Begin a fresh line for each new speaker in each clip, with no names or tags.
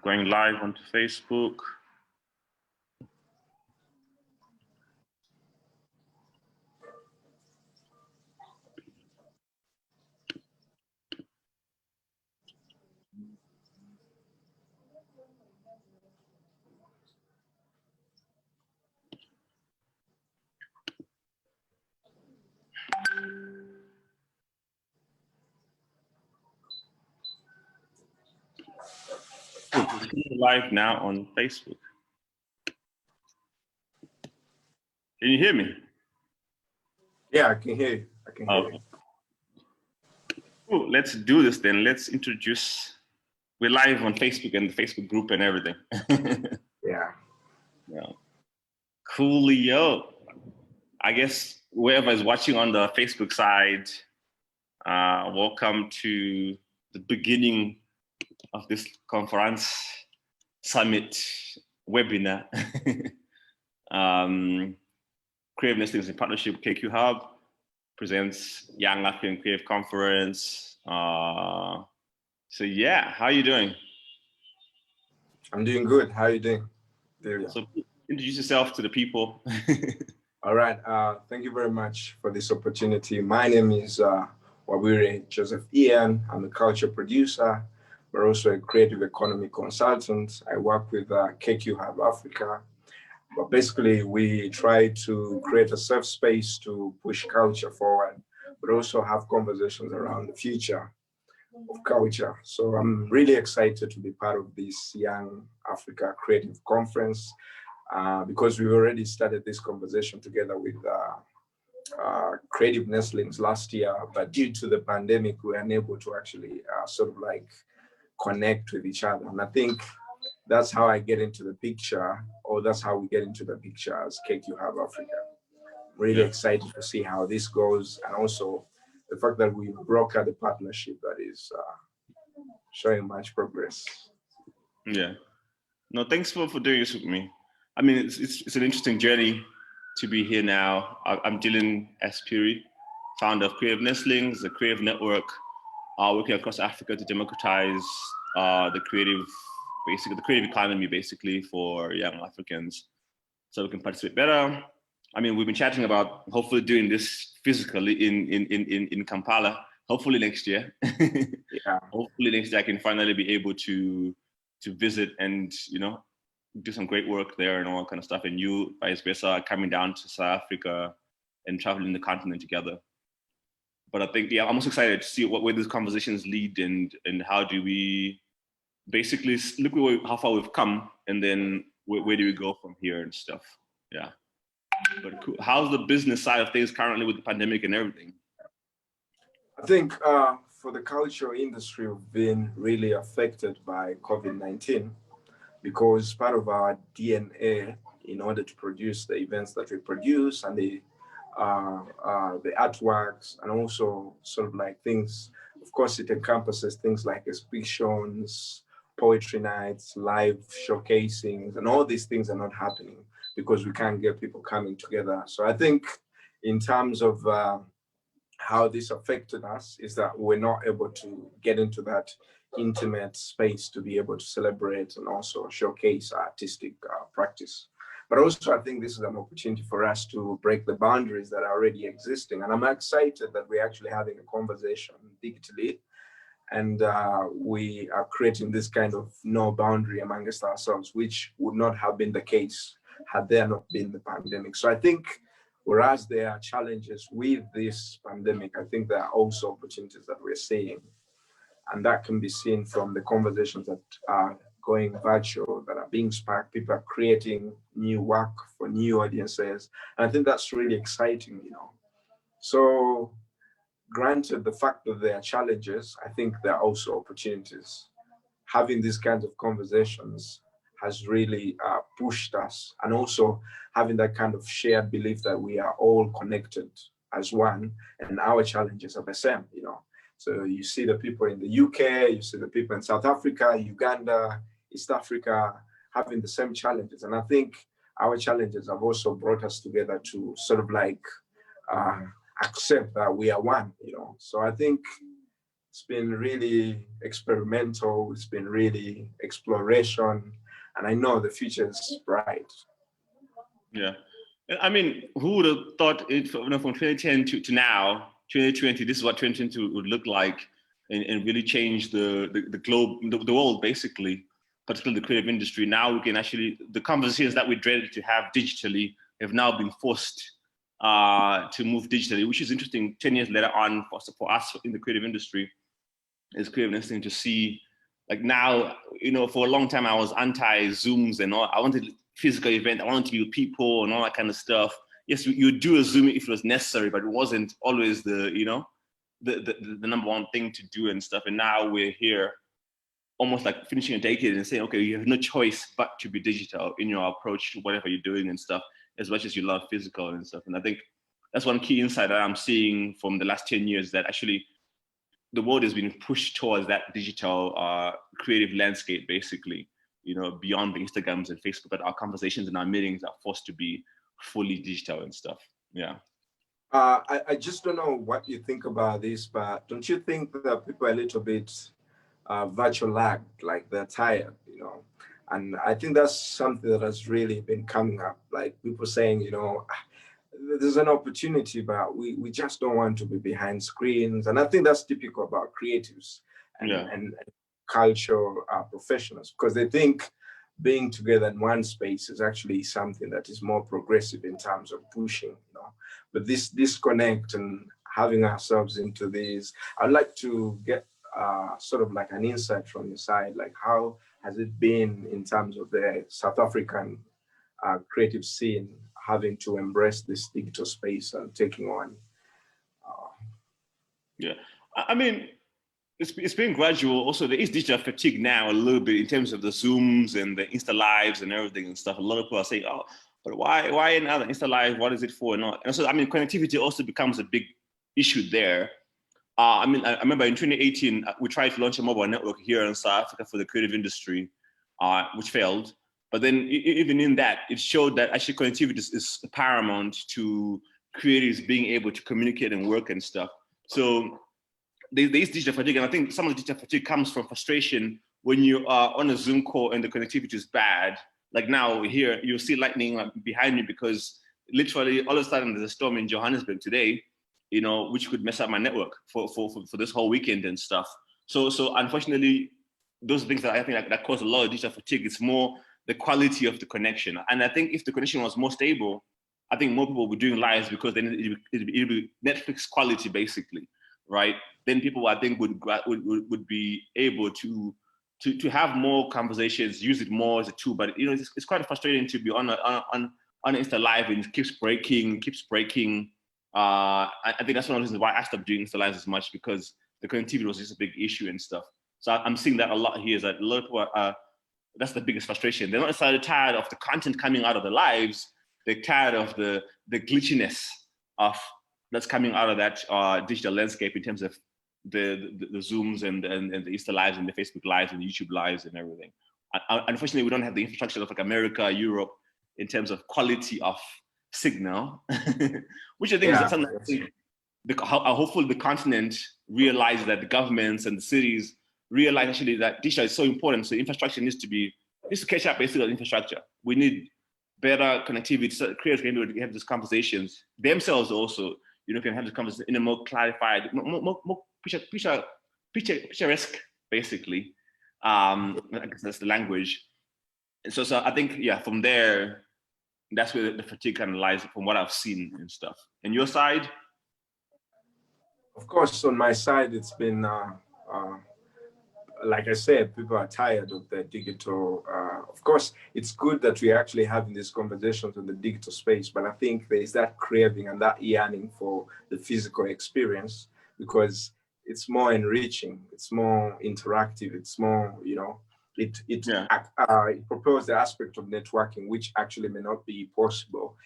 Going live onto Facebook. Live now on Facebook. Can you hear me?
Yeah, I can hear you. I can hear you.
Cool. Let's do this then. Let's introduce. We're live on Facebook and the Facebook group and everything.
Yeah.
Coolio. I guess whoever is watching on the Facebook side, welcome to the beginning of this conference summit webinar. Creative Nestlings in partnership with KQ Hub presents Young African Creative Conference. So yeah, how are you doing?
I'm doing good. How are you doing?
So introduce yourself to the people.
All right. Thank you very much for this opportunity. My name is Wabire Joseph Ian. I'm a culture producer, but also a creative economy consultant. I work with KQ Hub Africa. But basically, we try to create a safe space to push culture forward, but also have conversations around the future of culture. So I'm really excited to be part of this Young Africa Creative Conference because we've already started this conversation together with Creative Nestlings last year, but due to the pandemic, we were unable to actually sort of like connect with each other. And I think that's how I get into the picture, or that's how we get into the picture as KQ Hub Africa. Really excited to see how this goes, and also the fact that we brokered the partnership that is showing much progress.
Yeah. No, thanks for doing this with me. I mean, it's an interesting journey to be here now. I'm Dylan Aspiri, founder of Creative Nestlings, a creative network working across Africa to democratize the creative economy, basically, for young Africans, so we can participate better. I mean, we've been chatting about hopefully doing this physically in Kampala. Hopefully next year.
Yeah.
Hopefully next year I can finally be able to visit and do some great work there and all that kind of stuff. And you, vice versa, coming down to South Africa and traveling the continent together. But I think, I'm also excited to see where these conversations lead and how do we basically look how far we've come, and then where do we go from here and stuff. Yeah. But cool. How's the business side of things currently with the pandemic and everything?
I think for the cultural industry, we've been really affected by COVID-19 because part of our DNA, in order to produce the events that we produce and the artworks, and also sort of like things, of course, it encompasses things like exhibitions, poetry nights, live showcasings, and all these things are not happening because we can't get people coming together. So I think in terms of how this affected us is that we're not able to get into that intimate space to be able to celebrate and also showcase artistic practice. But also, I think this is an opportunity for us to break the boundaries that are already existing. And I'm excited that we're actually having a conversation digitally, and we are creating this kind of no boundary amongst ourselves, which would not have been the case had there not been the pandemic. So I think, whereas there are challenges with this pandemic, I think there are also opportunities that we're seeing. And that can be seen from the conversations that are going virtual, that are being sparked. People are creating new work for new audiences. And I think that's really exciting, So granted the fact that there are challenges, I think there are also opportunities. Having these kinds of conversations has really pushed us, and also having that kind of shared belief that we are all connected as one, and our challenges are the same, So you see the people in the UK, you see the people in South Africa, Uganda, East Africa, having the same challenges. And I think our challenges have also brought us together to sort of like accept that we are one, So I think It's been really experimental. It's been really exploration. And I know the future is bright.
Yeah. I mean, who would have thought it from 2010 to now, 2020, this is what 2020 would look like, and really change the globe, the world, basically, particularly the creative industry. Now we can actually, the conversations that we dreaded to have digitally have now been forced to move digitally, which is interesting 10 years later on for us in the creative industry. It's creative and interesting to see, like now, for a long time I was anti-Zooms and all. I wanted physical event. I wanted to be with people and all that kind of stuff. Yes, you do a Zoom if it was necessary, but it wasn't always the number one thing to do and stuff. And now we're here, almost like finishing a decade and saying, okay, you have no choice but to be digital in your approach to whatever you're doing and stuff, as much as you love physical and stuff. And I think that's one key insight that I'm seeing from the last 10 years, that actually the world has been pushed towards that digital creative landscape, basically, beyond the Instagrams and Facebook, but our conversations and our meetings are forced to be fully digital and stuff. Yeah.
I just don't know what you think about this, but don't you think that people are a little bit virtual lagged, like they're tired, And I think that's something that has really been coming up, like people saying, there's an opportunity, but we just don't want to be behind screens. And I think that's typical about creatives and culture professionals, because they think being together in one space is actually something that is more progressive in terms of pushing, But this disconnect and having ourselves into this, I'd like to get sort of like an insight from your side, like how has it been in terms of the South African creative scene having to embrace this digital space and taking on?
Yeah, I mean, it's been gradual. Also, there is digital fatigue now a little bit in terms of the Zooms and the Insta Lives and everything and stuff. A lot of people are saying, oh, but why another Insta Live? What is it for? And so, I mean, connectivity also becomes a big issue there. I remember in 2018, we tried to launch a mobile network here in South Africa for the creative industry, which failed. But then even in that, it showed that actually connectivity is paramount to creatives being able to communicate and work and stuff. So there is digital fatigue, and I think some of the digital fatigue comes from frustration when you are on a Zoom call and the connectivity is bad. Like now here, you'll see lightning behind me because literally all of a sudden there's a storm in Johannesburg today, which could mess up my network for this whole weekend and stuff. So unfortunately, those things that I think that cause a lot of digital fatigue. It's more the quality of the connection. And I think if the connection was more stable, I think more people would be doing lives, because then it'd be Netflix quality, basically, right? Then people, I think, would be able to have more conversations, use it more as a tool. But it's quite frustrating to be on Insta Live and it keeps breaking. I think that's one of the reasons why I stopped doing Insta Lives as much, because the connectivity was just a big issue and stuff. So I'm seeing that a lot here. Is that a lot of people that's the biggest frustration. They're not necessarily tired of the content coming out of their lives. They're tired of the glitchiness of that's coming out of that digital landscape in terms of the Zooms and the Insta Lives and the Facebook Lives and the YouTube Lives and everything. Unfortunately, we don't have the infrastructure of like America, Europe, in terms of quality of signal, which I think is something I think hopefully the continent realizes, that the governments and the cities realize actually that digital is so important. So infrastructure needs to catch up basically on infrastructure. We need better connectivity so creators can be able to have these conversations themselves also, can have this conversation in a more clarified, more picturesque, basically. I guess that's the language. And so I think, from there, that's where the fatigue kind of lies from what I've seen and stuff. And your side?
Of course, on my side, it's been, like I said, people are tired of the digital. Of course, it's good that we're actually having these conversations in the digital space, but I think there is that craving and that yearning for the physical experience, because it's more enriching, it's more interactive, it's more, it proposes the aspect of networking, which actually may not be possible.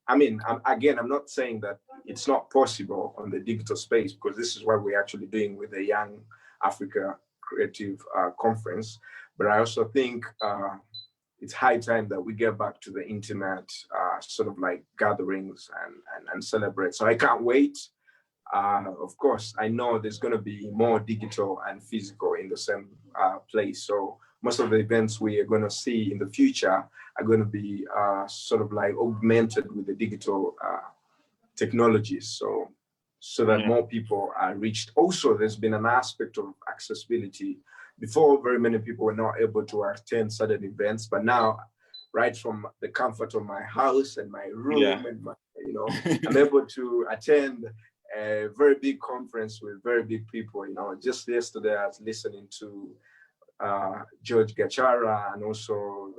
I mean, I'm not saying that it's not possible on the digital space, because this is what we're actually doing with the Young Africa Creative Conference. But I also think it's high time that we get back to the intimate sort of like gatherings and celebrate. So I can't wait Of course, I know there's going to be more digital and physical in the same place. So most of the events we are going to see in the future are going to be sort of like augmented with the digital technologies. So that more people are reached. Also, there's been an aspect of accessibility. Before, very many people were not able to attend certain events, but now, right from the comfort of my house and my room and my, I'm able to attend a very big conference with very big people. Just yesterday I was listening to George Gachara and also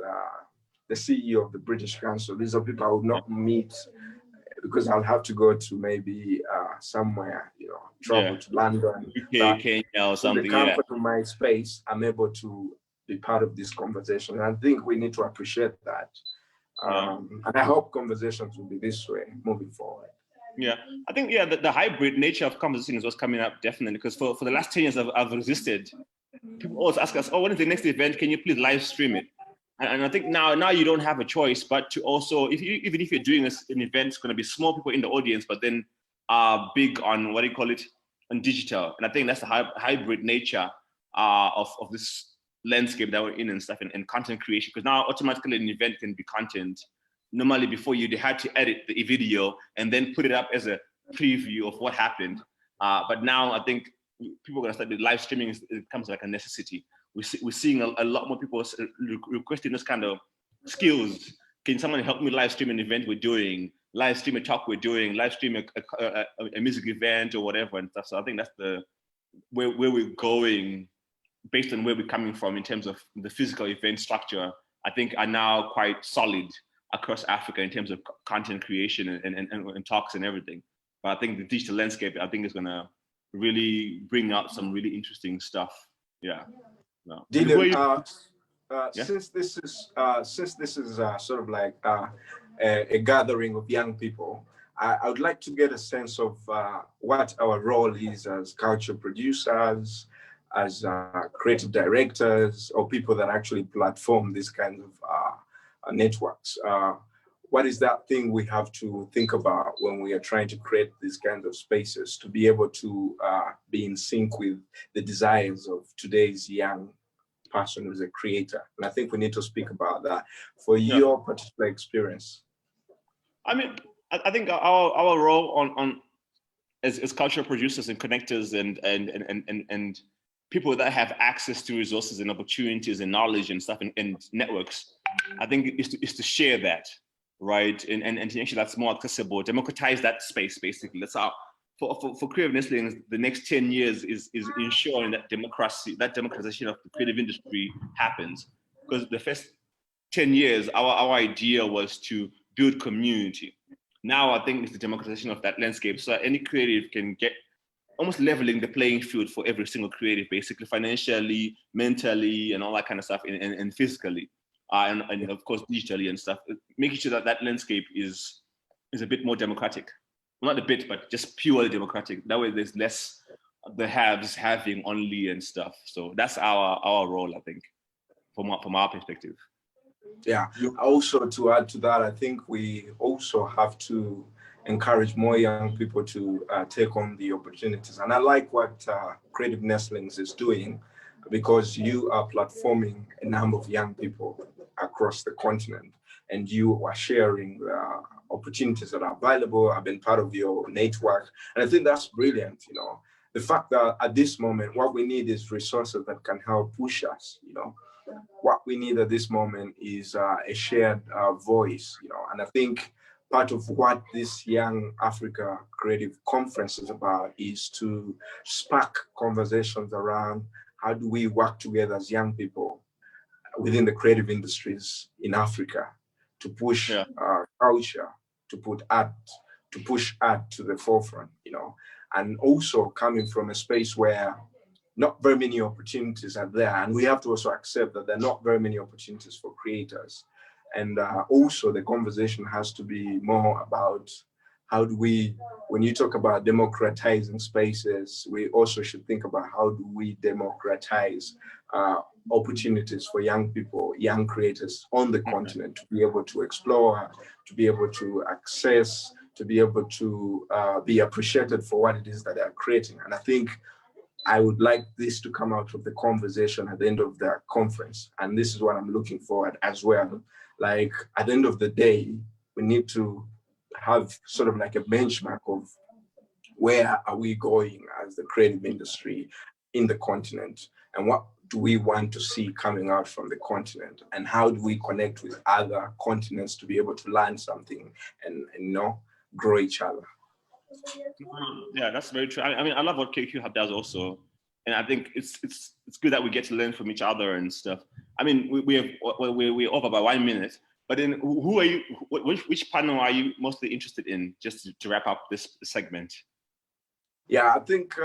the CEO of the British Council. These are people I would not meet because I'll have to go to maybe somewhere, travel to London.
UK, Kenya or something.
In the comfort of my space, I'm able to be part of this conversation. And I think we need to appreciate that. And I hope conversations will be this way moving forward.
Yeah, I think, the hybrid nature of conversation is what's coming up, definitely, because for the last 10 years I've resisted. People always ask us, oh, when is the next event? Can you please live stream it? And I think now you don't have a choice, but to also, even if you're doing an event, it's going to be small people in the audience, but then big on, what do you call it, on digital. And I think that's the hybrid nature of this landscape that we're in and stuff, and content creation, because now automatically an event can be content. Normally before they had to edit the video and then put it up as a preview of what happened. But now I think people are going to start with live streaming. It becomes like a necessity. We're seeing a lot more people requesting this kind of skills. Can someone help me live stream an event we're doing, live stream a talk we're doing, live stream a music event or whatever and stuff. So I think that's where we're going based on where we're coming from in terms of the physical event structure. I think are now quite solid across Africa in terms of content creation and talks and everything. But I think the digital landscape, I think, is going to really bring out some really interesting stuff. Yeah. No.
Dylan, since this is sort of like a gathering of young people, I would like to get a sense of what our role is as culture producers, as creative directors, or people that actually platform these kinds of networks. What is that thing we have to think about when we are trying to create these kinds of spaces to be able to be in sync with the desires of today's young person who's a creator? And I think we need to speak about that for your particular experience.
I mean, I think our role on as cultural producers and connectors and people that have access to resources and opportunities and knowledge and stuff and networks, I think is to share that, right? And to actually that's more accessible, democratize that space, basically. That's how, for creative nestlings, the next 10 years is ensuring that democratization of the creative industry happens. Because the first 10 years, our idea was to build community. Now I think it's the democratization of that landscape, so that any creative can get almost leveling the playing field for every single creative, basically, financially, mentally, and all that kind of stuff, and physically, and of course digitally and stuff. Making sure that that landscape is a bit more democratic, well, not a bit, but just purely democratic. That way, there's less the haves having only and stuff. So that's our role, I think, from our perspective.
Yeah. Also, to add to that, I think we also have to encourage more young people to take on the opportunities. And I like what Creative Nestlings is doing, because you are platforming a number of young people across the continent, and you are sharing opportunities that are available. I've been part of your network, and I think that's brilliant. The fact that at this moment, what we need is resources that can help push us. What we need at this moment is a shared voice, and I think part of what this Young Africa Creative Conference is about is to spark conversations around how do we work together as young people within the creative industries in Africa to push culture, to push art to the forefront, and also coming from a space where not very many opportunities are there. And we have to also accept that there are not very many opportunities for creators. And also the conversation has to be more about how do we, when you talk about democratizing spaces, we also should think about how do we democratize opportunities for young people, young creators on the continent to be able to explore, to be able to access, to be able to be appreciated for what it is that they are creating. And I think I would like this to come out of the conversation at the end of the conference. And this is what I'm looking forward as well. Like at the end of the day, we need to have sort of like a benchmark of where are we going as the creative industry in the continent, and what do we want to see coming out from the continent, and how do we connect with other continents to be able to learn something and you know, grow each other.
Yeah, that's very true. I mean, I love what KQ Hub does also, and I think it's good that we get to learn from each other and stuff. I mean, we're over by 1 minute, but then who are you? Which panel are you mostly interested in? Just to wrap up this segment.
Yeah, I think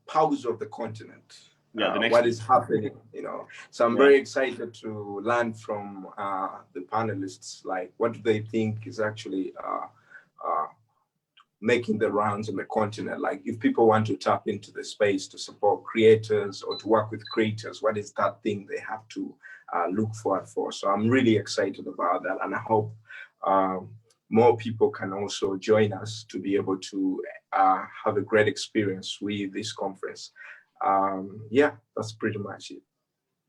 powers of the continent.
Yeah,
what is happening, you know. So I'm very excited to learn from the panelists, like what do they think is actually making the rounds on the continent. Like if people want to tap into the space to support creators or to work with creators, what is that thing they have to look forward for? So I'm really excited about that, and I hope more people can also join us to be able to have a great experience with this conference. Yeah, that's pretty much it.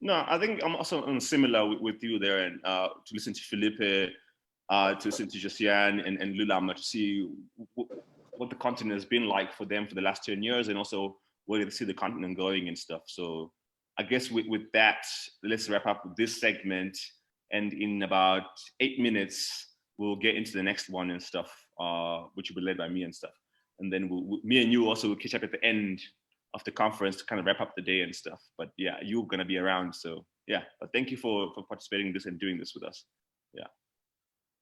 No, I think I'm also similar with you there, and to listen to Felipe, to listen to Josiane and Lulama, to see what the continent has been like for them for the last 10 years, and also where they see the continent going and stuff. So I guess with that, let's wrap up this segment, and in about 8 minutes, we'll get into the next one and stuff, which will be led by me and stuff. And then me and you also will catch up at the end of the conference to kind of wrap up the day and stuff. But yeah, you're gonna be around, so yeah. But thank you for participating in this and doing this with us. Yeah.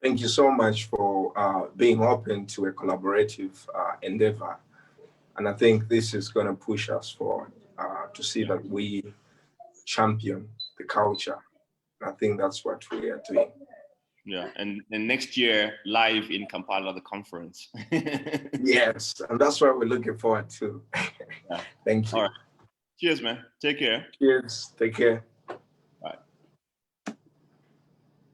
Thank you so much for being open to a collaborative endeavor. And I think this is gonna push us forward to see that we champion the culture. And I think that's what we are doing.
Yeah, and next year, live in Kampala, the conference.
Yes, and that's what we're looking forward to.
Yeah.
Thank you.
All right. Cheers, man. Take care.
Cheers. Take care.